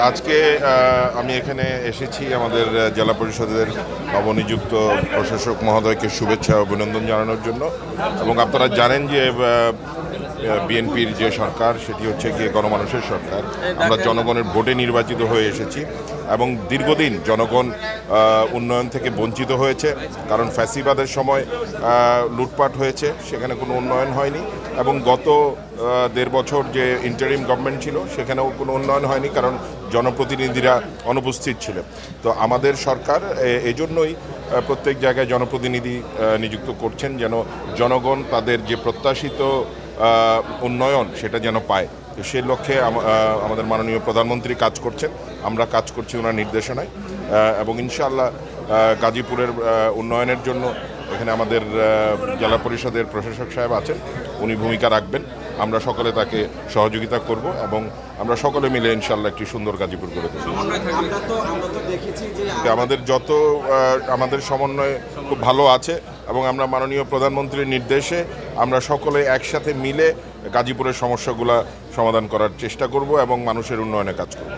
আজকে আমি এখানে এসেছি আমাদের জেলা পরিষদের নবনিযুক্ত প্রশাসক মহোদয়কে শুভেচ্ছা ও অভিনন্দন জানানোর জন্য। এবং আপনারা জানেন যে বিএনপির যে সরকার সেটি হচ্ছে গিয়ে গণমানুষের সরকার। আমরা জনগণের ভোটে নির্বাচিত হয়ে এসেছি এবং দীর্ঘদিন জনগণ উন্নয়ন থেকে বঞ্চিত হয়েছে, কারণ ফ্যাসিবাদের সময় লুটপাট হয়েছে, সেখানে কোনো উন্নয়ন হয়নি। এবং গত 1.5 বছর যে ইন্টারিম গভর্নমেন্ট ছিল সেখানেও কোনো উন্নয়ন হয়নি, কারণ জনপ্রতিনিধিরা অনুপস্থিত ছিলেন। তো আমাদের সরকার এই জন্যই প্রত্যেক জায়গায় জনপ্রতিনিধি নিযুক্ত করছেন, যেন জনগণ তাদের যে প্রত্যাশিত উন্নয়ন সেটা যেন পায়। তো সেই লক্ষ্যে আমাদের মাননীয় প্রধানমন্ত্রী কাজ করছেন, আমরা কাজ করছি ওনার নির্দেশনায়। এবং ইনশাআল্লাহ গাজীপুরের উন্নয়নের জন্য এখানে আমাদের জেলা পরিষদের প্রশাসক সাহেব আছেন, উনি ভূমিকা রাখবেন। আমরা সকলে তাকে সহযোগিতা করব এবং আমরা সকলে মিলে ইনশাআল্লাহ একটি সুন্দর গাজীপুর করে দেব। আমাদের সমন্বয় খুব ভালো আছে এবং আমরা মাননীয় প্রধানমন্ত্রীর নির্দেশে আমরা সকলে একসাথে মিলে গাজীপুরের সমস্যাগুলো সমাধান করার চেষ্টা করব এবং মানুষের উন্নয়নে কাজ করব।